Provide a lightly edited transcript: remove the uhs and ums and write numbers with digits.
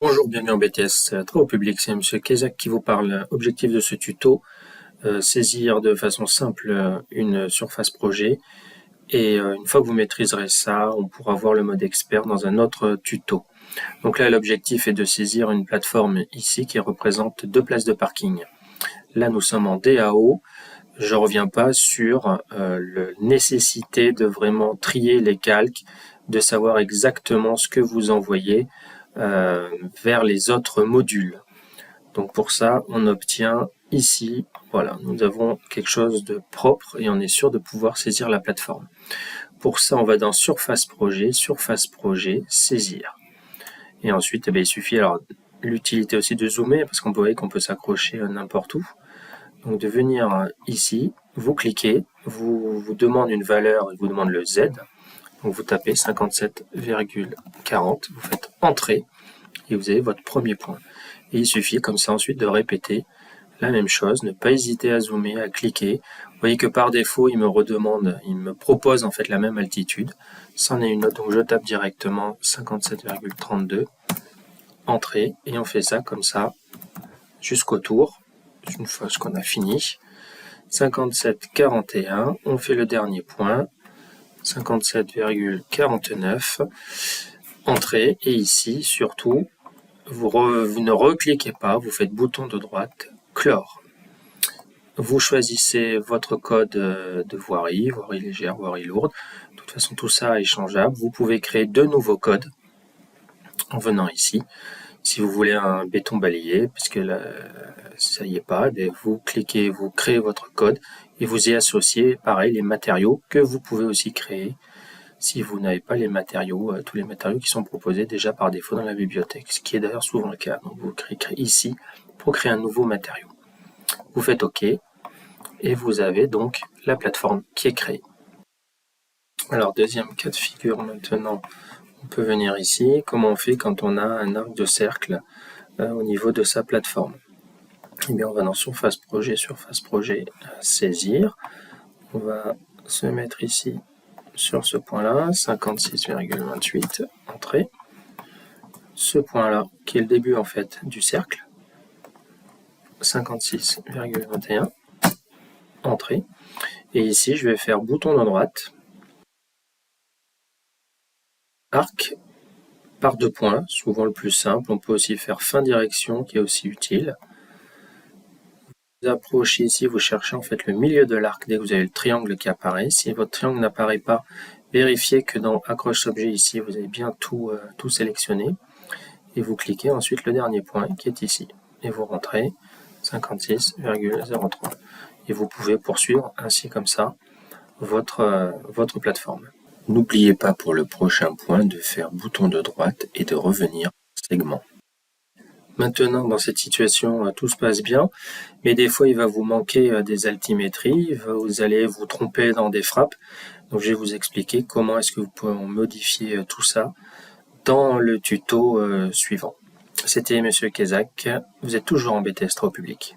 Bonjour, bienvenue en BTS Travaux publics, c'est Monsieur Kezak qui vous parle. Objectif de ce tuto, saisir de façon simple une surface projet et une fois que vous maîtriserez ça, on pourra voir le mode expert dans un autre tuto. Donc là, l'objectif est de saisir une plateforme ici qui représente 2 places de parking. Là, nous sommes en DAO. Je reviens pas sur la nécessité de vraiment trier les calques, de savoir exactement ce que vous envoyez vers les autres modules. Donc pour ça, on obtient ici, voilà, nous avons quelque chose de propre et on est sûr de pouvoir saisir la plateforme. Pour ça, on va dans Surface Projet, Saisir. Et ensuite, il suffit, alors l'utilité aussi de zoomer, parce qu'on voit qu'on peut s'accrocher n'importe où. Donc de venir ici, vous cliquez, vous demande une valeur, il vous demande le Z. Donc vous tapez 57,40, vous faites Entrée, et vous avez votre premier point. Et il suffit comme ça ensuite de répéter la même chose, ne pas hésiter à zoomer, à cliquer. Vous voyez que par défaut, il me propose en fait la même altitude. C'en est une autre, donc je tape directement 57,32, Entrée, et on fait ça comme ça jusqu'au tour, une fois qu'on a fini. 57,41, on fait le dernier point, 57,49, Entrée, et ici surtout, vous ne recliquez pas, vous faites bouton de droite, clore. Vous choisissez votre code de voirie légère, voirie lourde. De toute façon, tout ça est changeable. Vous pouvez créer de nouveaux codes en venant ici. Si vous voulez un béton balayé, puisque là, ça y est pas, vous cliquez, vous créez votre code et vous y associez, pareil, les matériaux que vous pouvez aussi créer si vous n'avez pas les matériaux, tous les matériaux qui sont proposés déjà par défaut dans la bibliothèque, ce qui est d'ailleurs souvent le cas. Donc vous cliquez ici pour créer un nouveau matériau. Vous faites OK et vous avez donc la plateforme qui est créée. Alors deuxième cas de figure maintenant, on peut venir ici. Comment on fait quand on a un arc de cercle au niveau de sa plateforme? Eh bien on va dans Surface Projet, Saisir. On va se mettre ici sur ce point-là, 56,28, Entrée. Ce point-là, qui est le début en fait du cercle, 56,21, Entrée. Et ici, je vais faire bouton de droite, arc par 2 points, souvent le plus simple. On peut aussi faire fin direction, qui est aussi utile. Vous approchez ici, vous cherchez en fait le milieu de l'arc dès que vous avez le triangle qui apparaît. Si votre triangle n'apparaît pas, vérifiez que dans Accroche objet ici, vous avez bien tout sélectionné. Et vous cliquez ensuite le dernier point qui est ici. Et vous rentrez 56,03. Et vous pouvez poursuivre ainsi comme ça votre plateforme. N'oubliez pas pour le prochain point de faire bouton de droite et de revenir au segment. Maintenant, dans cette situation, tout se passe bien, mais des fois, il va vous manquer des altimétries, vous allez vous tromper dans des frappes. Donc, je vais vous expliquer comment est-ce que vous pouvez modifier tout ça dans le tuto suivant. C'était Monsieur Kezak, vous êtes toujours en BTS Travaux publics.